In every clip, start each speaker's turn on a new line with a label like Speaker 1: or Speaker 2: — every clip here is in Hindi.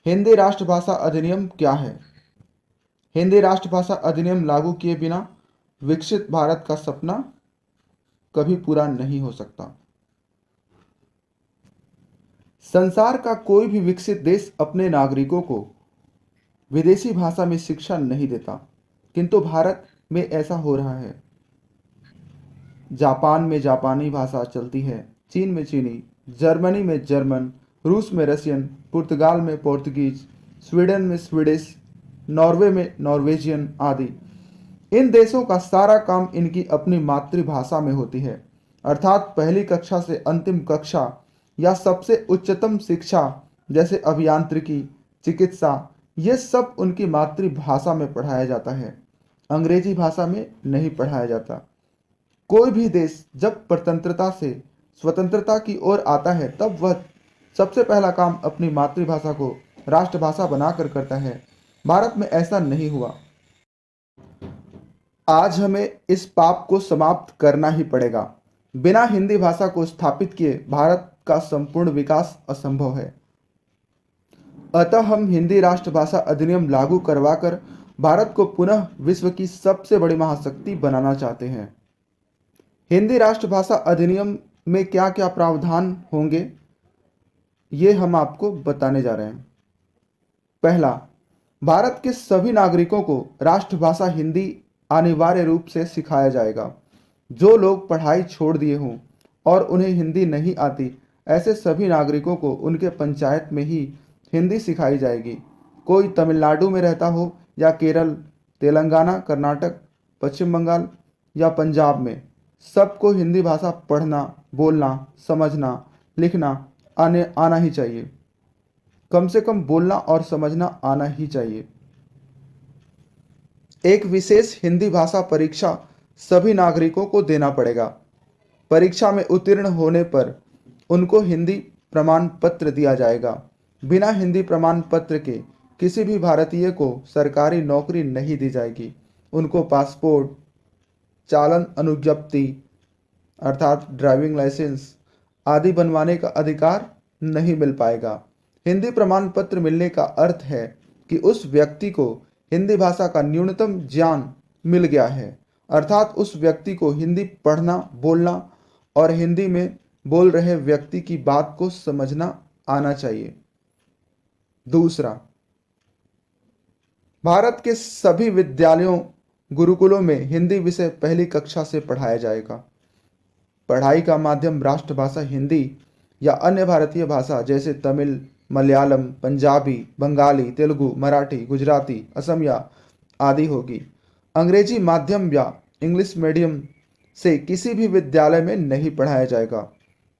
Speaker 1: हिंदी राष्ट्रभाषा अधिनियम क्या है? हिंदी राष्ट्रभाषा अधिनियम लागू किए बिना विकसित भारत का सपना कभी पूरा नहीं हो सकता। संसार का कोई भी विकसित देश अपने नागरिकों को विदेशी भाषा में शिक्षा नहीं देता, किंतु भारत में ऐसा हो रहा है। जापान में जापानी भाषा चलती है, चीन में चीनी, जर्मनी में जर्मन, रूस में रशियन, पुर्तगाल में पोर्तुगीज, स्वीडन में स्वीडिश, नॉर्वे में नॉर्वेजियन आदि। इन देशों का सारा काम इनकी अपनी मातृभाषा में होती है, अर्थात पहली कक्षा से अंतिम कक्षा या सबसे उच्चतम शिक्षा जैसे अभियांत्रिकी, चिकित्सा, ये सब उनकी मातृभाषा में पढ़ाया जाता है, अंग्रेजी भाषा में नहीं पढ़ाया जाता। कोई भी देश जब स्वतंत्रता से स्वतंत्रता की ओर आता है तब वह सबसे पहला काम अपनी मातृभाषा को राष्ट्रभाषा बनाकर करता है। भारत में ऐसा नहीं हुआ। आज हमें इस पाप को समाप्त करना ही पड़ेगा। बिना हिंदी भाषा को स्थापित किए भारत का संपूर्ण विकास असंभव है। अतः हम हिंदी राष्ट्रभाषा अधिनियम लागू करवाकर भारत को पुनः विश्व की सबसे बड़ी महाशक्ति बनाना चाहते हैं। हिंदी राष्ट्रभाषा अधिनियम में क्या क्या प्रावधान होंगे, ये हम आपको बताने जा रहे हैं। पहला, भारत के सभी नागरिकों को राष्ट्रभाषा हिंदी अनिवार्य रूप से सिखाया जाएगा। जो लोग पढ़ाई छोड़ दिए हों और उन्हें हिंदी नहीं आती, ऐसे सभी नागरिकों को उनके पंचायत में ही हिंदी सिखाई जाएगी। कोई तमिलनाडु में रहता हो या केरल, तेलंगाना, कर्नाटक, पश्चिम बंगाल या पंजाब में, सबको हिंदी भाषा पढ़ना, बोलना, समझना, लिखना आना ही चाहिए। कम से कम बोलना और समझना आना ही चाहिए। एक विशेष हिंदी भाषा परीक्षा सभी नागरिकों को देना पड़ेगा। परीक्षा में उत्तीर्ण होने पर उनको हिंदी प्रमाण पत्र दिया जाएगा। बिना हिंदी प्रमाण पत्र के किसी भी भारतीय को सरकारी नौकरी नहीं दी जाएगी। उनको पासपोर्ट, चालन अनुज्ञप्ति अर्थात ड्राइविंग लाइसेंस आदि बनवाने का अधिकार नहीं मिल पाएगा। हिंदी प्रमाण पत्र मिलने का अर्थ है कि उस व्यक्ति को हिंदी भाषा का न्यूनतम ज्ञान मिल गया है, अर्थात उस व्यक्ति को हिंदी पढ़ना, बोलना और हिंदी में बोल रहे व्यक्ति की बात को समझना आना चाहिए। दूसरा, भारत के सभी विद्यालयों, गुरुकुलों में हिंदी विषय पहली कक्षा से पढ़ाया जाएगा। पढ़ाई का माध्यम राष्ट्रभाषा हिंदी या अन्य भारतीय भाषा जैसे तमिल, मलयालम, पंजाबी, बंगाली, तेलुगु, मराठी, गुजराती, असमिया आदि होगी। अंग्रेजी माध्यम या इंग्लिश मीडियम से किसी भी विद्यालय में नहीं पढ़ाया जाएगा।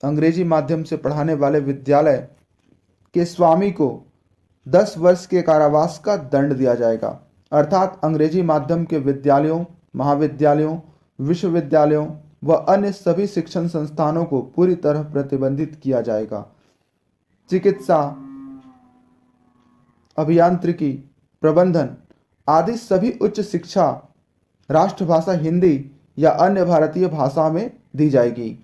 Speaker 1: अंग्रेजी माध्यम से पढ़ाने वाले विद्यालय के स्वामी को 10 वर्ष के कारावास का दंड दिया जाएगा, अर्थात अंग्रेजी माध्यम के विद्यालयों, महाविद्यालयों, विश्वविद्यालयों व अन्य सभी शिक्षण संस्थानों को पूरी तरह प्रतिबंधित किया जाएगा। चिकित्सा, अभियांत्रिकी, प्रबंधन आदि सभी उच्च शिक्षा राष्ट्रभाषा हिंदी या अन्य भारतीय भाषा में दी जाएगी।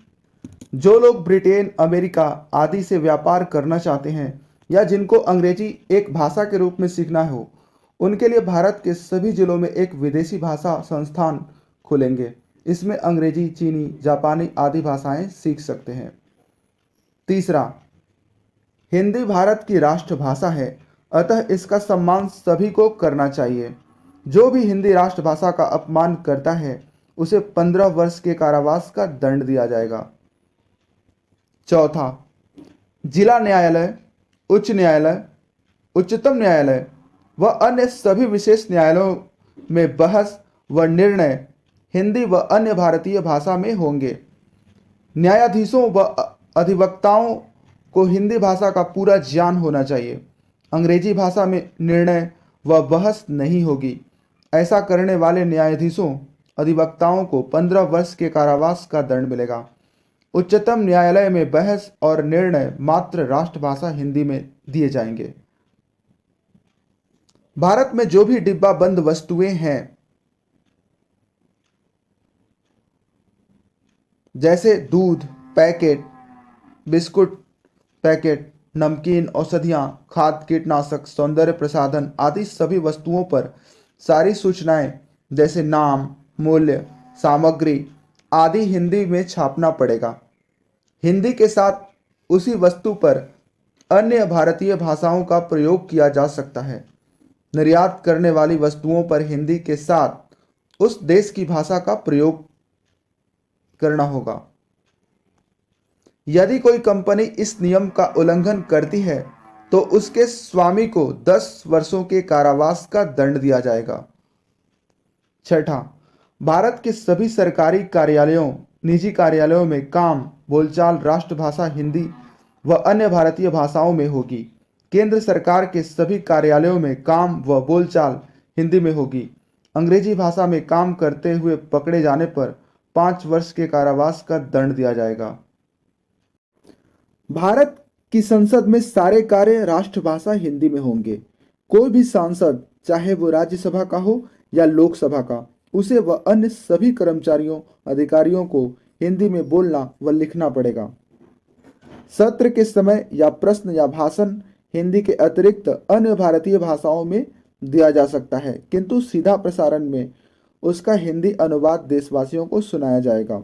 Speaker 1: जो लोग ब्रिटेन, अमेरिका आदि से व्यापार करना चाहते हैं या जिनको अंग्रेजी एक भाषा के रूप में सीखना हो, उनके लिए भारत के सभी जिलों में एक विदेशी भाषा संस्थान खुलेंगे। इसमें अंग्रेजी, चीनी, जापानी आदि भाषाएं सीख सकते हैं। तीसरा, हिंदी भारत की राष्ट्रभाषा है, अतः इसका सम्मान सभी को करना चाहिए। जो भी हिंदी राष्ट्रभाषा का अपमान करता है उसे 15 वर्ष के कारावास का दंड दिया जाएगा। चौथा, जिला न्यायालय, उच्च न्यायालय, उच्चतम न्यायालय व अन्य सभी विशेष न्यायालयों में बहस व निर्णय हिंदी व अन्य भारतीय भाषा में होंगे। न्यायाधीशों व अधिवक्ताओं को हिंदी भाषा का पूरा ज्ञान होना चाहिए। अंग्रेजी भाषा में निर्णय व बहस नहीं होगी। ऐसा करने वाले न्यायाधीशों, अधिवक्ताओं को 15 वर्ष के कारावास का दंड मिलेगा। उच्चतम न्यायालय में बहस और निर्णय मात्र राष्ट्रभाषा हिंदी में दिए जाएंगे। भारत में जो भी डिब्बा बंद वस्तुएं हैं, जैसे दूध पैकेट, बिस्कुट पैकेट, नमकीन, औषधियाँ, खाद, कीटनाशक, सौंदर्य प्रसाधन आदि सभी वस्तुओं पर सारी सूचनाएं जैसे नाम, मूल्य, सामग्री आदि हिंदी में छापना पड़ेगा। हिंदी के साथ उसी वस्तु पर अन्य भारतीय भाषाओं का प्रयोग किया जा सकता है। निर्यात करने वाली वस्तुओं पर हिंदी के साथ उस देश की भाषा का प्रयोग करना होगा। यदि कोई कंपनी इस नियम का उल्लंघन करती है तो उसके स्वामी को 10 वर्षों के कारावास का दंड दिया जाएगा। छठा, भारत के सभी सरकारी कार्यालयों, निजी कार्यालयों में काम बोलचाल राष्ट्रभाषा हिंदी व अन्य भारतीय भाषाओं में होगी। केंद्र सरकार के सभी कार्यालयों में काम व बोलचाल हिंदी में होगी। अंग्रेजी भाषा में काम करते हुए पकड़े जाने पर 5 वर्ष के कारावास का दंड दिया जाएगा। भारत की संसद में सारे कार्य राष्ट्रभाषा हिंदी में होंगे। कोई भी सांसद, चाहे वो राज्यसभा का हो या लोकसभा का, उसे व अन्य सभी कर्मचारियों अधिकारियों को हिंदी में बोलना व लिखना पड़ेगा। सत्र के समय या प्रश्न या भाषण हिंदी के अतिरिक्त अन्य भारतीय भाषाओं में दिया जा सकता है, किंतु सीधा प्रसारण में उसका हिंदी अनुवाद देशवासियों को सुनाया जाएगा।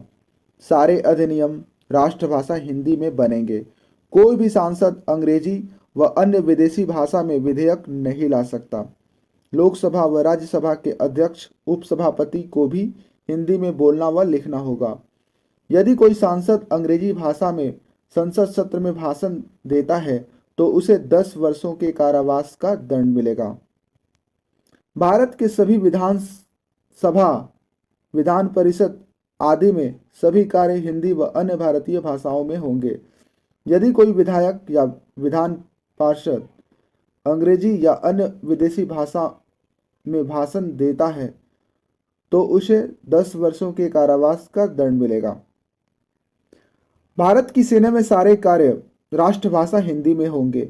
Speaker 1: सारे अधिनियम राष्ट्रभाषा हिंदी में बनेंगे। कोई भी सांसद अंग्रेजी व अन्य विदेशी भाषा में विधेयक नहीं ला सकता। लोकसभा व राज्यसभा के अध्यक्ष, उपसभापति को भी हिंदी में बोलना व लिखना होगा। यदि कोई सांसद अंग्रेजी भाषा में संसद सत्र में भाषण देता है तो उसे 10 वर्षों के कारावास का दंड मिलेगा। भारत के सभी विधान सभा, विधान परिषद आदि में सभी कार्य हिंदी व अन्य भारतीय भाषाओं में होंगे। यदि कोई विधायक या विधान पार्षद अंग्रेजी या अन्य विदेशी भाषा में भाषण देता है तो उसे 10 वर्षों के कारावास का दंड मिलेगा। भारत की सेना में सारे कार्य राष्ट्रभाषा हिंदी में होंगे।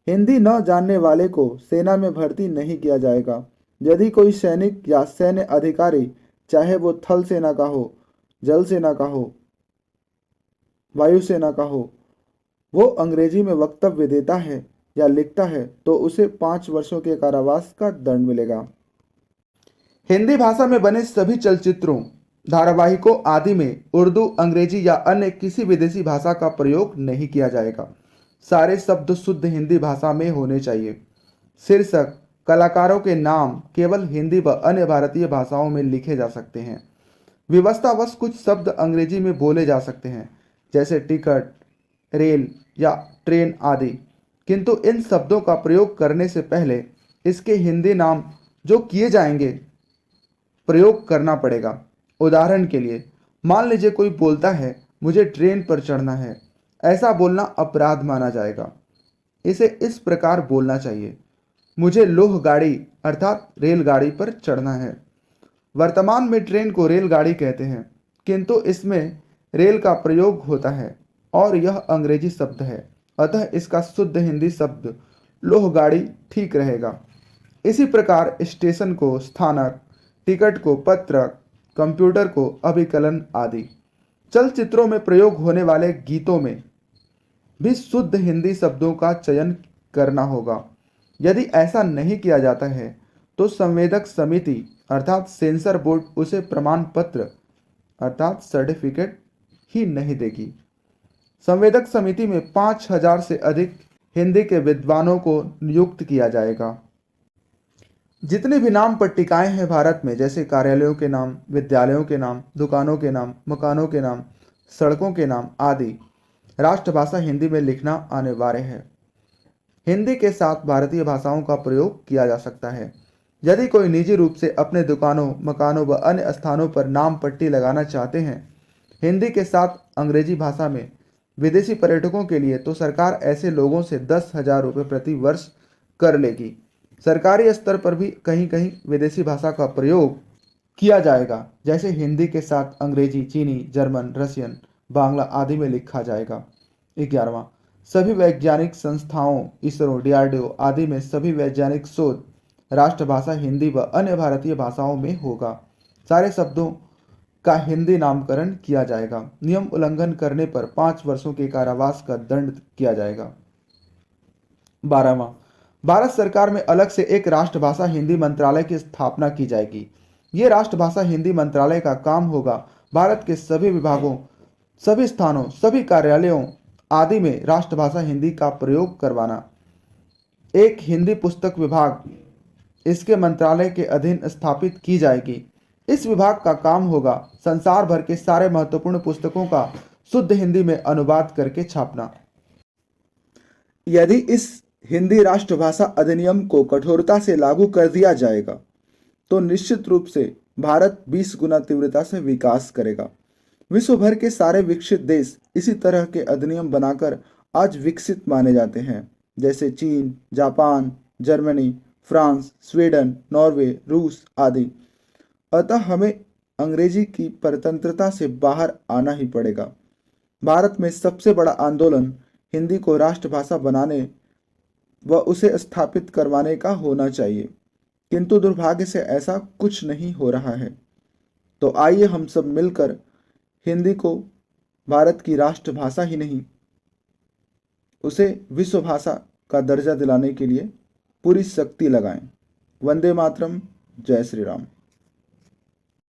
Speaker 1: हिंदी न जानने वाले को सेना में भर्ती नहीं किया जाएगा। यदि कोई सैनिक या सैन्य अधिकारी, चाहे वो थल सेना का हो, जल सेना का हो, वायुसेना का हो, वो अंग्रेजी में वक्तव्य देता है या लिखता है तो उसे 5 वर्षों के कारावास का दंड मिलेगा। हिंदी भाषा में बने सभी चलचित्रों, धारावाहिकों आदि में उर्दू, अंग्रेजी या अन्य किसी विदेशी भाषा का प्रयोग नहीं किया जाएगा। सारे शब्द शुद्ध हिंदी भाषा में होने चाहिए। शीर्षक, कलाकारों के नाम केवल हिंदी व अन्य भारतीय भाषाओं में लिखे जा सकते हैं। विवशतावश कुछ शब्द अंग्रेजी में बोले जा सकते हैं, जैसे टिकट, रेल या ट्रेन आदि, किंतु इन शब्दों का प्रयोग करने से पहले इसके हिंदी नाम जो किए जाएंगे प्रयोग करना पड़ेगा। उदाहरण के लिए, मान लीजिए कोई बोलता है मुझे ट्रेन पर चढ़ना है, ऐसा बोलना अपराध माना जाएगा। इसे इस प्रकार बोलना चाहिए, मुझे लोहगाड़ी अर्थात रेलगाड़ी पर चढ़ना है। वर्तमान में ट्रेन को रेलगाड़ी कहते हैं, किंतु इसमें रेल का प्रयोग होता है और यह अंग्रेजी शब्द है, अतः इसका शुद्ध हिंदी शब्द लोहगाड़ी ठीक रहेगा। इसी प्रकार स्टेशन को स्थानक, टिकट को पत्रक, कंप्यूटर को अभिकलन आदि। चलचित्रों में प्रयोग होने वाले गीतों में भी शुद्ध हिंदी शब्दों का चयन करना होगा। यदि ऐसा नहीं किया जाता है तो संवेदक समिति अर्थात सेंसर बोर्ड उसे प्रमाण पत्र अर्थात सर्टिफिकेट ही नहीं देगी। संवेदक समिति में 5000 से अधिक हिंदी के विद्वानों को नियुक्त किया जाएगा। जितने भी नाम पट्टिकाएं हैं भारत में, जैसे कार्यालयों के नाम, विद्यालयों के नाम, दुकानों के नाम, मकानों के नाम, सड़कों के नाम आदि, राष्ट्रभाषा हिंदी में लिखना अनिवार्य है। हिंदी के साथ भारतीय भाषाओं का प्रयोग किया जा सकता है। यदि कोई निजी रूप से अपने दुकानों, मकानों व अन्य स्थानों पर नाम पट्टी लगाना चाहते हैं हिंदी के साथ अंग्रेजी भाषा में विदेशी पर्यटकों के लिए, तो सरकार ऐसे लोगों से 10,000 रुपये प्रति वर्ष कर लेगी। सरकारी स्तर पर भी कहीं कहीं विदेशी भाषा का प्रयोग किया जाएगा, जैसे हिंदी के साथ अंग्रेजी, चीनी, जर्मन, रशियन, बांग्ला आदि में लिखा जाएगा। 11वां, सभी वैज्ञानिक संस्थाओं, इसरो, DRDO आदि में सभी वैज्ञानिक शोध राष्ट्रभाषा हिंदी व अन्य भारतीय भाषाओं में होगा। सारे शब्दों का हिंदी नामकरण किया जाएगा। नियम उल्लंघन करने पर 5 वर्षों के कारावास का दंड किया जाएगा। 12वां, भारत सरकार में अलग से एक राष्ट्रभाषा हिंदी मंत्रालय की स्थापना की जाएगी। ये राष्ट्रभाषा हिंदी मंत्रालय का काम होगा भारत के सभी विभागों, सभी स्थानों, सभी कार्यालयों आदि में राष्ट्रभाषा हिंदी का प्रयोग करवाना। एक हिंदी पुस्तक विभाग इसके मंत्रालय के अधीन स्थापित की जाएगी। इस विभाग का काम होगा संसार भर के सारे महत्वपूर्ण पुस्तकों का शुद्ध हिंदी में अनुवाद करके छापना। यदि इस हिंदी राष्ट्रभाषा अधिनियम को कठोरता से लागू कर दिया जाएगा तो निश्चित रूप से भारत 20 गुना तीव्रता से विकास करेगा। विश्व भर के सारे विकसित देश इसी तरह के अधिनियम बनाकर आज विकसित माने जाते हैं, जैसे चीन, Japan, Germany, France, Sweden, Norway, रूस आदि। अतः हमें अंग्रेजी की परतंत्रता से बाहर आना ही पड़ेगा। भारत में सबसे बड़ा आंदोलन हिंदी को राष्ट्रभाषा बनाने व उसे स्थापित करवाने का होना चाहिए, किंतु दुर्भाग्य से ऐसा कुछ नहीं हो रहा है। तो आइए हम सब मिलकर हिंदी को भारत की राष्ट्रभाषा ही नहीं, उसे विश्व भाषा का दर्जा दिलाने के लिए पूरी शक्ति लगाएं। वंदे मातरम। जय श्री राम।